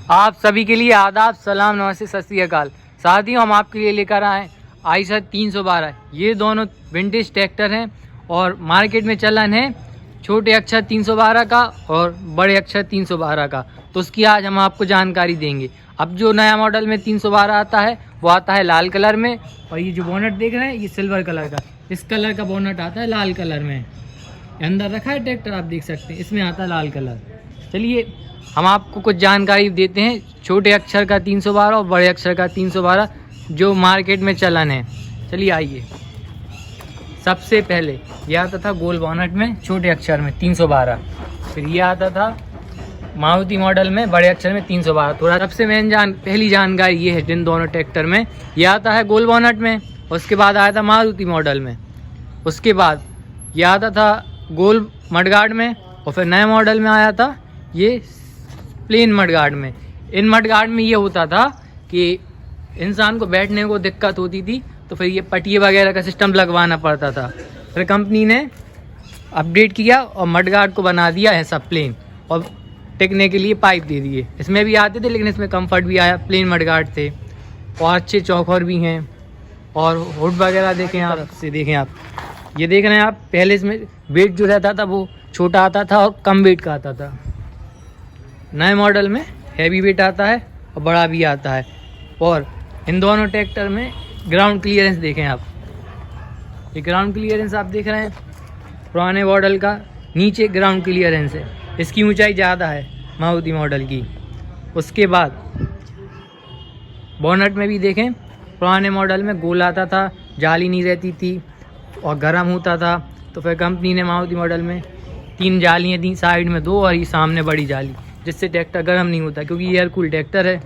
आप सभी के लिए आदाब, सलाम, नमस्ते, सत श्री अकाल। साथियों, हम आपके लिए लेकर आए आयशर 312। ये दोनों विंटेज ट्रैक्टर हैं और मार्केट में चलन है छोटे अक्षर 312 का और बड़े अक्षर 312 का। तो उसकी आज हम आपको जानकारी देंगे। अब जो नया मॉडल में 312 आता है वो आता है लाल कलर में, और ये जो बोनट देख रहे हैं ये सिल्वर कलर का, इस कलर का बोनट आता है लाल कलर में। अंदर रखा है ट्रैक्टर, आप देख सकते हैं, इसमें आता है लाल कलर। चलिए हम आपको कुछ जानकारी देते हैं छोटे अक्षर का 312 और बड़े अक्षर का 312 जो मार्केट में चलन है। चलिए आइए। सबसे पहले ये आता था गोल बोनट में छोटे अक्षर में 312, फिर ये आता था मारुति मॉडल में बड़े अक्षर में 312। थोड़ा सबसे पहली जानकारी ये है जिन दोनों ट्रैक्टर में, ये आता है गोल बोनट में, उसके बाद आया था मारुति मॉडल में, उसके बाद ये आता था गोल मडगार्ड में, और फिर नए मॉडल में आया था ये प्लेन मडगार्ड में। इन मडगार्ड में ये होता था कि इंसान को बैठने को दिक्कत होती थी, तो फिर ये पटिए वगैरह का सिस्टम लगवाना पड़ता था। फिर कंपनी ने अपडेट किया और मडगार्ड को बना दिया ऐसा प्लेन, और टिकने के लिए पाइप दे दिए। इसमें भी आते थे लेकिन इसमें कंफर्ट भी आया, प्लेन मडगार्ड थे और अच्छे चौखौर भी हैं। और हुड वगैरह देखें आप, से देखें आप, ये देख रहे हैं आप, पहले इसमें वेट जो रहता था वो छोटा आता था और कम वेट का आता था। नए मॉडल में हैवी वेट आता है और बड़ा भी आता है। और इन दोनों ट्रैक्टर में ग्राउंड क्लियरेंस देखें आप, ये ग्राउंड क्लियरेंस आप देख रहे हैं पुराने मॉडल का नीचे ग्राउंड क्लियरेंस है, इसकी ऊंचाई ज़्यादा है मारुति मॉडल की। उसके बाद बोनट में भी देखें, पुराने मॉडल में गोल आता था, जाली नहीं रहती थी और गर्म होता था, तो फिर कंपनी ने मारुति मॉडल में 3 जालियाँ दी, साइड में 2 और ये सामने बड़ी जाली, जिससे ट्रैक्टर गर्म नहीं होता, क्योंकि एयर कूल ट्रैक्टर है।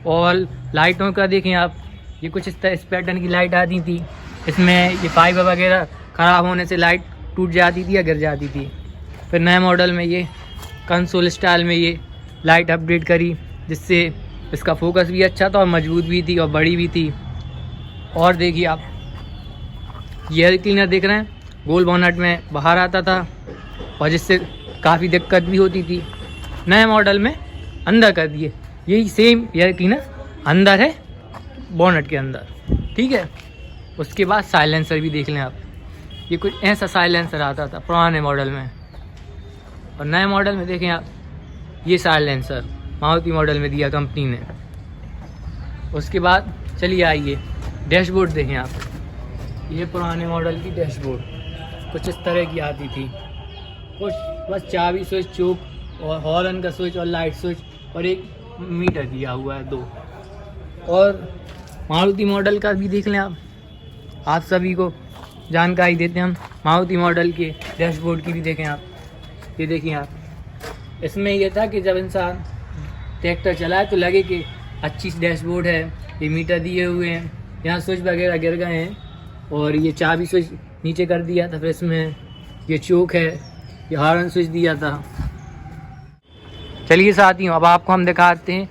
और लाइटों का देखें आप, ये कुछ इस पैटर्न की लाइट आती थी, इसमें ये पाइप वगैरह ख़राब होने से लाइट टूट जाती थी या गिर जाती थी। फिर नए मॉडल में ये कंसोल स्टाइल में ये लाइट अपडेट करी, जिससे इसका फोकस भी अच्छा था और मजबूत भी थी और बड़ी भी थी। और देखिए आप, ये एयर क्लीनर देख रहे हैं, गोल बोनट में बाहर आता था और जिससे काफ़ी दिक्कत भी होती थी। नए मॉडल में अंदर कर दिए, यही सेम एयर क्लीनर अंदर है बोनट के अंदर, ठीक है। उसके बाद साइलेंसर भी देख लें आप, ये कुछ ऐसा साइलेंसर आता था पुराने मॉडल में, और नए मॉडल में देखें आप, ये साइलेंसर मारुति मॉडल में दिया कंपनी ने। उसके बाद चलिए आइए डैशबोर्ड देखें आप, ये पुराने मॉडल की डैशबोर्ड कुछ इस तरह की आती थी, कुछ बस चाबी स्विच, चूक और हॉर्न का स्विच और लाइट स्विच और एक मीटर दिया हुआ है 2। और मारुति मॉडल का भी देख लें आप सभी को जानकारी देते हैं हम मारुति मॉडल के डैशबोर्ड की भी देखें आप, ये देखिए आप, इसमें यह था कि जब इंसान ट्रैक्टर चलाए तो लगे कि अच्छी डैशबोर्ड है, ये मीटर दिए हुए हैं, यहाँ स्विच वगैरह गिर गए हैं, और ये चाबी स्विच नीचे कर दिया था, फिर इसमें ये चोक है, ये हॉर्न स्विच दिया था। चलिए साथियों, अब आपको हम दिखाते हैं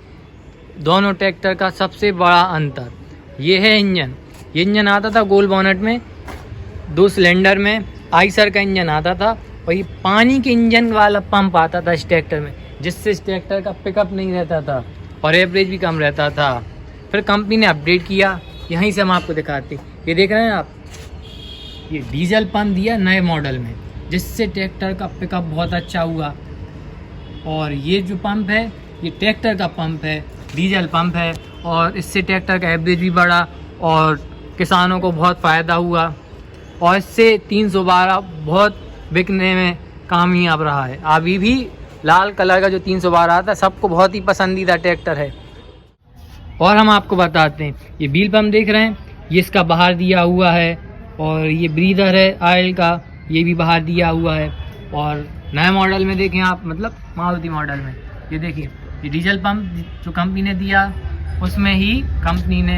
दोनों ट्रैक्टर का सबसे बड़ा अंतर। ये है इंजन। ये इंजन आता था गोल बोनट में 2 सिलेंडर में, आयशर का इंजन आता था, और ये पानी के इंजन वाला पंप आता था इस ट्रैक्टर में, जिससे इस ट्रैक्टर का पिकअप नहीं रहता था और एवरेज भी कम रहता था। फिर कंपनी ने अपडेट किया, यहीं से हम आपको दिखाते हैं, ये देख रहे हैं आप, ये डीजल पंप दिया नए मॉडल में, जिससे ट्रैक्टर का पिकअप बहुत अच्छा हुआ। और ये जो पंप है ये ट्रैक्टर का पंप है, डीजल पंप है, और इससे ट्रैक्टर का एवरेज भी बढ़ा और किसानों को बहुत फ़ायदा हुआ, और इससे 312 बहुत बिकने में कामयाब रहा है। अभी भी लाल कलर का जो 312 आता है सबको बहुत ही पसंदीदा ट्रैक्टर है। और हम आपको बताते हैं, ये व्हील पंप देख रहे हैं, ये इसका बाहर दिया हुआ है, और ये ब्रीदर है ऑयल का, ये भी बाहर दिया हुआ है। और नए मॉडल में देखें आप, मतलब मारुति मॉडल में, ये देखिए, ये डीजल पंप जो कंपनी ने दिया उसमें ही कंपनी ने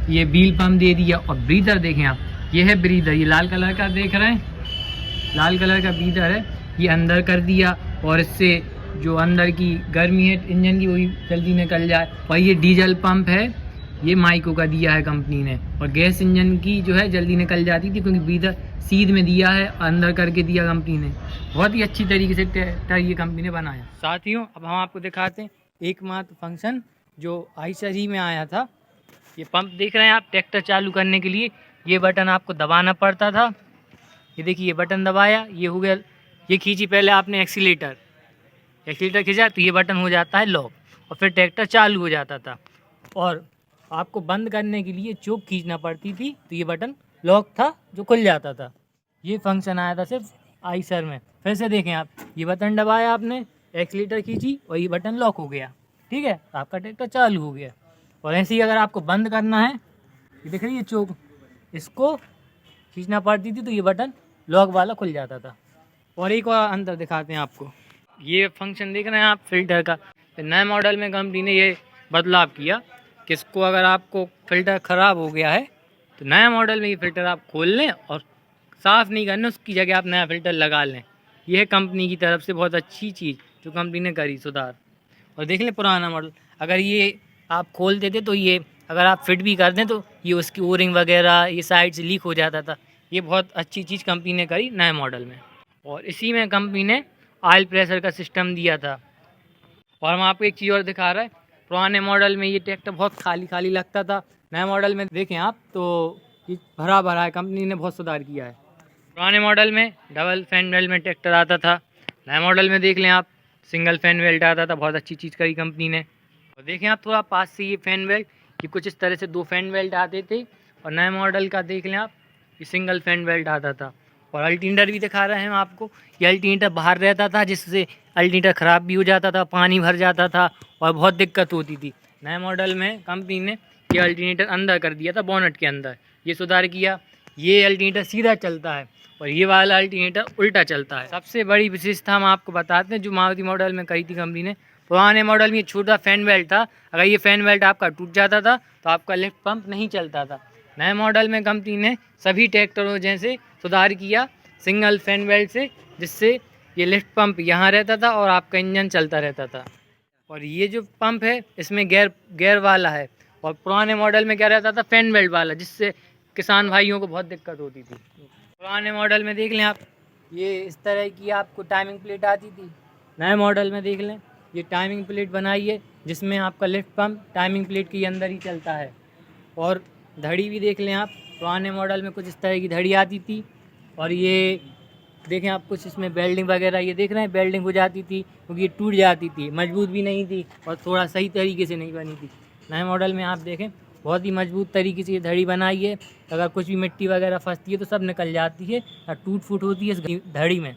ये व्हील पंप दे दिया। और ब्रीदर देखें आप, ये है ब्रीदर, ये लाल कलर का देख रहे हैं, लाल कलर का ब्रीदर है, ये अंदर कर दिया, और इससे जो अंदर की गर्मी है इंजन की वो भी जल्दी निकल जाए। और ये डीजल पंप है, ये माइको का दिया है कंपनी ने, और गैस इंजन की जो है जल्दी निकल जाती थी, क्योंकि ब्रीदर सीध में दिया है, अंदर करके दिया कंपनी ने। बहुत ही अच्छी तरीके से ट्रैक्टर ये कंपनी ने बनाया। साथियों, अब हम आपको दिखाते हैं एकमात्र फंक्शन जो आइसर ही में आया था। ये पंप देख रहे हैं आप, ट्रैक्टर चालू करने के लिए ये बटन आपको दबाना पड़ता था। ये देखिए, ये बटन दबाया, ये हो गया, ये खींची पहले आपने एक्सीलेटर खींचा तो ये बटन हो जाता है लॉक, और फिर ट्रैक्टर चालू हो जाता था। और आपको बंद करने के लिए चोक खींचना पड़ती थी, तो ये बटन लॉक था जो खुल जाता था। ये फंक्शन आया था सिर्फ आइसर में। फिर से देखें आप, ये बटन दबाया आपने, एक्सीलेटर खींची और ये बटन लॉक हो गया, ठीक है, आपका ट्रैक्टर चालू हो गया। और ऐसे ही अगर आपको बंद करना है, ये देख रही है चोक, इसको खींचना पड़ती थी तो ये बटन लॉक वाला खुल जाता था। और एक और अंतर दिखाते हैं आपको, ये फंक्शन देख रहे हैं आप फ़िल्टर का। नए मॉडल में कंपनी ने ये बदलाव किया कि इसको अगर आपको फ़िल्टर ख़राब हो गया है तो नया मॉडल में ये फ़िल्टर आप खोल लें और साफ़ नहीं करना, उसकी जगह आप नया फ़िल्टर लगा लें। ये है कंपनी की तरफ से बहुत अच्छी चीज़ जो कंपनी ने करी, सुधार। और देख लें पुराना मॉडल, अगर ये आप खोल देते तो ये अगर आप फिट भी कर दें तो ये उसकी ओरिंग वगैरह ये साइड से लीक हो जाता था। ये बहुत अच्छी चीज़ कंपनी ने करी नए मॉडल में। और इसी में कंपनी ने ऑयल प्रेशर का सिस्टम दिया था। और हम आपको एक चीज़ और दिखा रहे हैं, पुराने मॉडल में ये ट्रैक्टर बहुत खाली खाली लगता था, नए मॉडल में देखें आप तो ये भरा भरा है, कंपनी ने बहुत सुधार किया है। पुराने मॉडल में डबल फैन वेल्ट में ट्रैक्टर आता था, नए मॉडल में देख लें आप सिंगल फैन वेल्ट आता था। बहुत अच्छी चीज़ करी कंपनी ने। और देखें आप थोड़ा पास से ये फैन वेल्ट, ये कुछ इस तरह से 2 फैन वेल्ट आते थे, और नए मॉडल का देख लें आप ये सिंगल फैन वेल्ट आता था। और अल्टरनेटर भी दिखा रहे हैं हम आपको, ये अल्टरनेटर बाहर रहता था जिससे अल्टरनेटर ख़राब भी हो जाता था, पानी भर जाता था और बहुत दिक्कत होती थी। नए मॉडल में कंपनी ने ये अल्टरनेटर अंदर कर दिया था, बोनट के अंदर, ये सुधार किया। ये अल्टरनेटर सीधा चलता है और ये वाला अल्टरनेटर उल्टा चलता है। सबसे बड़ी विशेषता हम आपको बताते हैं जो मारुति मॉडल में करी थी कंपनी ने। पुराने मॉडल में ये छोटा फैन बेल्ट था, अगर ये फैन बेल्ट आपका टूट जाता था तो आपका लिफ्ट पंप नहीं चलता था। नए मॉडल में कंपनी ने सभी ट्रैक्टरों जैसे सुधार किया सिंगल फैन बेल्ट से, जिससे ये लिफ्ट पंप यहाँ रहता था और आपका इंजन चलता रहता था। और ये जो पंप है इसमें गेयर वाला है, और पुराने मॉडल में क्या रहता था, फैन बेल्ट वाला, जिससे किसान भाइयों को बहुत दिक्कत होती थी। पुराने मॉडल में देख लें आप, ये इस तरह की आपको टाइमिंग प्लेट आती थी। नए मॉडल में देख लें ये टाइमिंग प्लेट बनाई है जिसमें आपका लिफ्ट पंप टाइमिंग प्लेट के अंदर ही चलता है। और धड़ी भी देख लें आप, पुराने मॉडल में कुछ इस तरह की धड़ी आती थी, और ये देखें आप कुछ इसमें बेल्डिंग वगैरह ये देख रहे हैं, बेल्डिंग हो जाती थी क्योंकि ये टूट जाती थी, मजबूत भी नहीं थी और थोड़ा सही तरीके से नहीं बनी थी। नए मॉडल में आप देखें बहुत ही मजबूत तरीके से ये धड़ी बनाई है, अगर कुछ भी मिट्टी वगैरह फंसती है तो सब निकल जाती है, या टूट फूट होती है इस धड़ी में।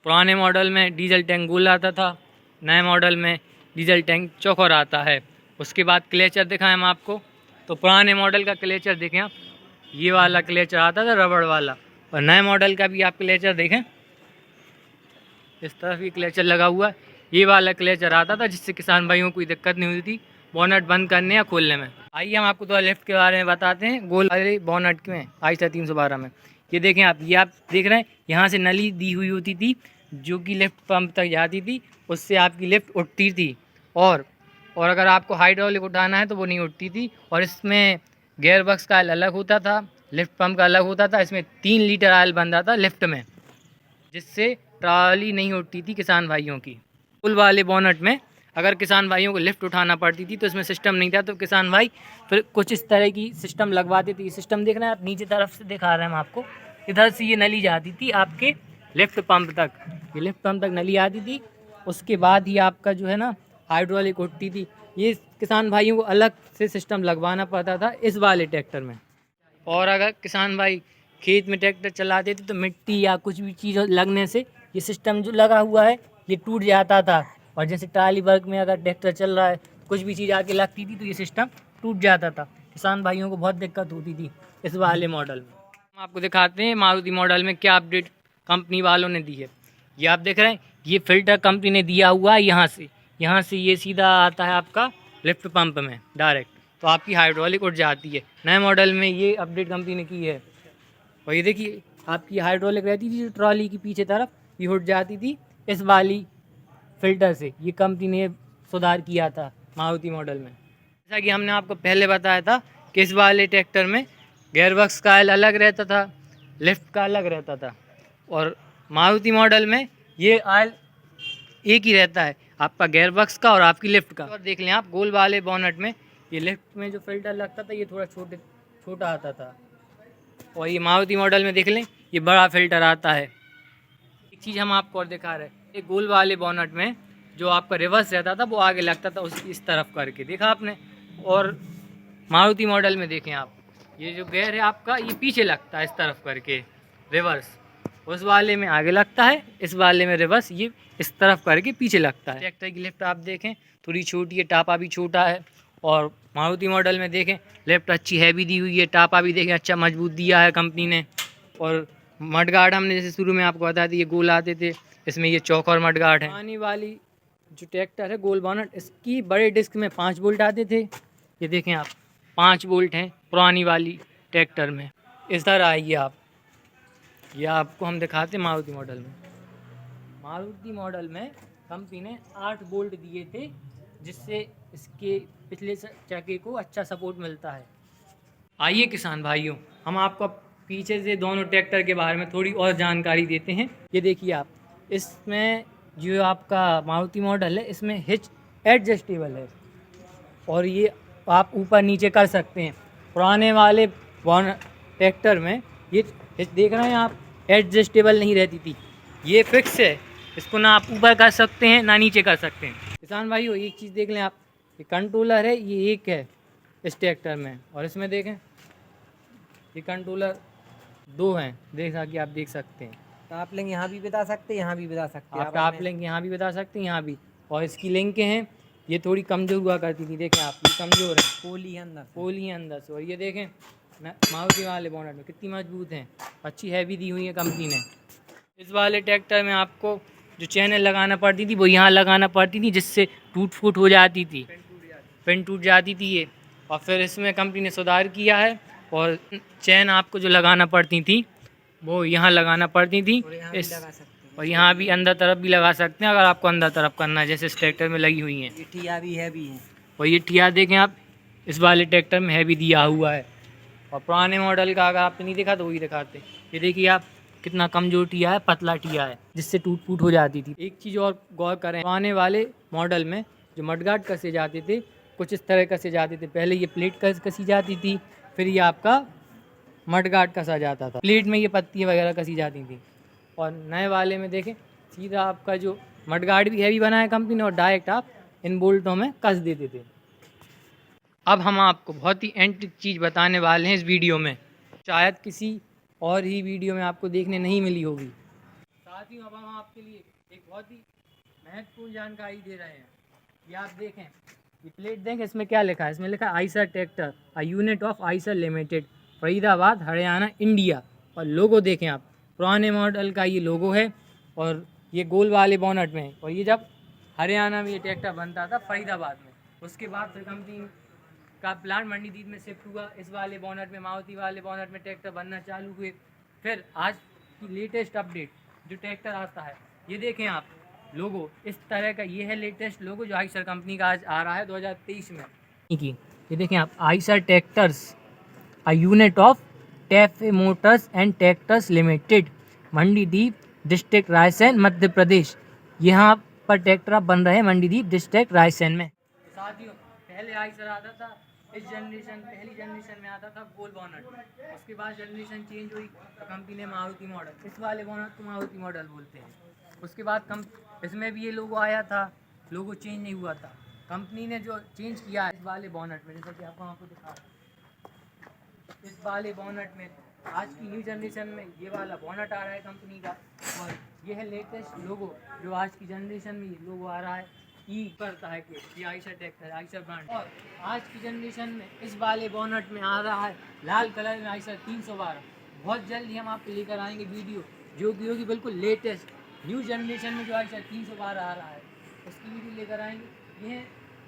पुराने मॉडल में डीजल टैंक गोल आता था, नए मॉडल में डीजल टैंक चौकोर आता है। उसके बाद क्लेचर दिखाएं हम आपको, तो पुराने मॉडल का क्लेचर देखें आप, ये वाला क्लेचर आता था रबड़ वाला, और नए मॉडल का भी आप क्लेचर देखें इस तरफ ही क्लेचर लगा हुआ है, ये वाला क्लेचर आता था जिससे किसान भाइयों को कोई दिक्कत नहीं होती थी बोनट बंद करने या खोलने में। आइए हम आपको थोड़ा लिफ्ट के बारे में बताते हैं, गोल वाले बोनट में आइसर 312 में। ये देखें आप, ये आप देख रहे हैं यहाँ से नली दी हुई होती थी जो कि लिफ्ट पंप तक जाती थी, उससे आपकी लिफ्ट उठती थी। और अगर आपको हाइड्रोलिक उठाना है तो वो नहीं उठती थी। और इसमें गेयर बॉक्स का अलग होता था, लिफ्ट पंप का अलग होता था। इसमें 3 लीटर ऑयल बनता था लिफ्ट में, जिससे ट्रॉली नहीं उठती थी किसान भाइयों की। पुल वाले बोनट में अगर किसान भाइयों को लिफ्ट उठाना पड़ती थी तो इसमें सिस्टम नहीं था, तो किसान भाई फिर कुछ इस तरह की सिस्टम लगवाते थे। सिस्टम देख रहे हैं आप, नीचे तरफ से दिखा रहे हैं हम आपको, इधर से ये नली जाती थी आपके लिफ्ट पंप तक, ये लिफ्ट पंप तक नली आती थी, उसके बाद ही आपका जो है ना हाइड्रोलिक उठती थी। ये किसान भाइयों को अलग से सिस्टम लगवाना पड़ता था इस वाले ट्रैक्टर में। और अगर किसान भाई खेत में ट्रैक्टर चलाते थे तो मिट्टी या कुछ भी चीज़ लगने से ये सिस्टम जो लगा हुआ है ये टूट जाता था। और जैसे ट्राली वर्क में अगर ट्रैक्टर चल रहा है कुछ भी चीज़ आके लगती थी तो ये सिस्टम टूट जाता था, किसान भाइयों को बहुत दिक्कत होती थी इस वाले मॉडल में। हम आपको दिखाते हैं मारुति मॉडल में क्या अपडेट कंपनी वालों ने दी है। ये आप देख रहे हैं, ये फ़िल्टर कंपनी ने दिया हुआ है, यहाँ से ये सीधा आता है आपका लिफ्ट पंप में डायरेक्ट, तो आपकी हाइड्रोलिक उठ जाती है। नए मॉडल में ये अपडेट कंपनी ने की है। और ये देखिए आपकी हाइड्रोलिक रहती थी जो ट्रॉली की पीछे तरफ, ये उठ जाती थी इस वाली फ़िल्टर से। ये कंपनी ने सुधार किया था मारुति मॉडल में। जैसा कि हमने आपको पहले बताया था कि इस वाले ट्रैक्टर में गेयर बॉक्स का ऑयल अलग रहता था, लिफ्ट का अलग रहता था, और मारुति मॉडल में ये ऑयल एक ही रहता है। आपका गेयर बॉक्स का और आपकी लिफ्ट का। और देख लें आप गोल वाले बोनट में ये लिफ्ट में जो फिल्टर लगता था ये थोड़ा छोटा आता था, और ये मारुति मॉडल में देख लें ये बड़ा फिल्टर आता है। एक चीज़ हम आपको और दिखा रहे हैं, एक गोल वाले बोनट में जो आपका रिवर्स रहता था वो आगे लगता था उसकी इस तरफ करके, देखा आपने। और मारुति मॉडल में देखें आप, ये जो गेयर है आपका ये पीछे लगता है इस तरफ करके रिवर्स, उस वाले में आगे लगता है, इस वाले में रिवर्स ये इस तरफ करके पीछे लगता है। ट्रैक्टर की लिफ्ट आप देखें थोड़ी छोटी है, टापा भी छोटा है। और मारुति मॉडल में देखें लिफ्ट अच्छी हैवी दी हुई है, टापा भी देखें अच्छा मजबूत दिया है कंपनी ने। और मडगार्ड हमने जैसे शुरू में आपको बताया था ये गोल आते थे, इसमें ये चौक और मडगार्ड है। आने वाली जो ट्रैक्टर है गोल बोनट, इसकी बड़े डिस्क में 5 बोल्ट आते थे, ये देखें आप 5 बोल्ट हैं पुरानी वाली ट्रैक्टर में। इस तरह आइए आप, ये आपको हम दिखाते हैं मारुति मॉडल में। मारुति मॉडल में कंपनी ने 8 बोल्ट दिए थे जिससे इसके पिछले चक्के को अच्छा सपोर्ट मिलता है। आइए किसान भाइयों, हम आपको पीछे से दोनों ट्रैक्टर के बारे में थोड़ी और जानकारी देते हैं। ये देखिए आप, इसमें जो आपका मारुति मॉडल है इसमें हिच एडजस्टेबल है और ये आप ऊपर नीचे कर सकते हैं। पुराने वाले ट्रैक्टर में ये हिच देख रहे हैं आप, एडजस्टेबल नहीं रहती थी, ये फिक्स है, इसको ना आप ऊपर कर सकते हैं ना नीचे कर सकते हैं। किसान भाइयों एक चीज़ देख लें आप, ये कंट्रोलर है ये एक है इस ट्रैक्टर में, और इसमें देखें ये कंट्रोलर 2 हैं, जैसा कि आप देख सकते हैं। टॉप लिंक यहाँ भी बता सकते हैं, यहाँ भी बता सकते हैं आप टॉप लिंक यहाँ भी बता सकते हैं, यहाँ भी। और इसकी लिंक हैं ये थोड़ी कमज़ोर हुआ करती थी, देखें आप ये कमज़ोर है, पोली है अंदर से। और ये देखें मारुति वाले बोनट में कितनी मजबूत हैं, अच्छी हैवी दी हुई है कंपनी ने। इस वाले ट्रैक्टर में आपको जो चैनल लगाना पड़ती थी वो यहाँ लगाना पड़ती थी, जिससे टूट फूट हो जाती थी, पिन टूट जाती थी ये। और फिर इसमें कंपनी ने सुधार किया है, और चैन आपको जो लगाना पड़ती थी वो यहाँ लगाना पड़ती थी इस, और यहाँ भी अंदर तरफ भी लगा सकते हैं अगर आपको अंदर तरफ करना है, जैसे इस ट्रैक्टर में लगी हुई हैं। ये ठिया भी हैवी है, और ये ठिया देखें आप इस वाले ट्रैक्टर में हैवी दिया हुआ है। और पुराने मॉडल का अगर आपने नहीं देखा तो वही दिखाते, ये देखिए आप कितना कमजोर ठिया है, पतला ठिया है, जिससे टूट फूट हो जाती थी। एक चीज़ और गौर करें, पुराने वाले मॉडल में जो मडगार्ड कसे जाते थे कुछ इस तरह कसे जाते थे, पहले ये प्लेट कसी जाती थी, फिर ये आपका मडगार्ड कसा जाता था, प्लेट में ये पत्तियाँ वगैरह कसी जाती थी। और नए वाले में देखें सीधा आपका जो मडगार्ड भी हैवी बनाया कंपनी ने, और डायरेक्ट आप इन बोल्टों में कस देते थे। अब हम आपको बहुत ही एंटीक चीज़ बताने वाले हैं इस वीडियो में, शायद किसी और ही वीडियो में आपको देखने नहीं मिली होगी। साथ ही अब हम आपके लिए एक बहुत ही महत्वपूर्ण जानकारी दे रहे हैं। ये आप देखें, ये प्लेट देखें, इसमें क्या लिखा है, इसमें लिखा है Eicher tractor a unit of Eicher limited, Faridabad Haryana India. और लोगो देखें आप, पुराने मॉडल का ये लोगो है और ये गोल वाले बोनट में। और ये जब हरियाणा में ये ट्रैक्टर बनता था फरीदाबाद में, उसके बाद फिर कंपनी का प्लांट मंडीदीप में शिफ्ट हुआ, इस वाले बोनट में मारुति वाले बोनट में ट्रैक्टर बनना चालू हुए। फिर आज की लेटेस्ट अपडेट जो ट्रैक्टर आता है, ये देखें आप लोगो इस तरह का, ये है लेटेस्ट लोगो जो आइसर कंपनी का आज आ रहा है 2023 में। ये देखें आप, Eicher tractors a unit of TAFE motors and tractors limited, Mandideep district Raisen Madhya Pradesh. यहाँ पर ट्रैक्टर अब बन रहे हैं मंडीदीप डिस्ट्रिक्ट रायसेन में। साथियों पहले आइसर आता था, इस जनरेशन पहली जनरेशन में आता था गोल बोनट, उसके बाद जनरेशन चेंज हुई तो कंपनी ने मारुति मॉडल, इस वाले बोनट को मारुति मॉडल बोलते हैं। उसके बाद इसमें भी ये लोगो आया था, लोगो चेंज नहीं हुआ था, कंपनी ने जो चेंज किया है इस वाले बोनट में, जैसा कि आपको दिखा, इस वाले बोनट में आज की न्यू जनरेशन में ये वाला बोनट आ रहा है कंपनी का। और ये है लेटेस्ट लोगो जो आज की जनरेशन में ये लोगो आ रहा है, ई करता है कि ये आइसर ट्रैक्टर, आइसर ब्रांड। और आज की जनरेशन में इस वाले बोनट में आ रहा है लाल कलर में आइसर 312। बहुत जल्द ही हम आपको लेकर आएंगे वीडियो जो कि होगी बिल्कुल लेटेस्ट न्यू जनरेशन में जो आइसर 312 आ रहा है, उसकी वीडियो लेकर आएंगे। ये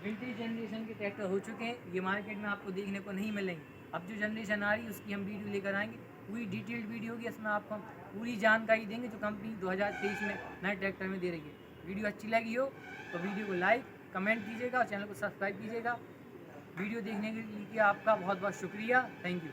विंटेज जनरेशन के ट्रैक्टर हो चुके हैं, ये मार्केट में आपको देखने को नहीं मिलेंगे। अब जो जनरेशन आ रही है उसकी हम वीडियो लेकर आएंगे, पूरी डिटेल्ड वीडियो होगी, इसमें आपको हम पूरी जानकारी देंगे जो कंपनी 2023 में नए ट्रैक्टर में दे रही है। वीडियो अच्छी लगी हो तो वीडियो को लाइक कमेंट कीजिएगा और चैनल को सब्सक्राइब कीजिएगा। वीडियो देखने के लिए आपका बहुत बहुत शुक्रिया, थैंक यू।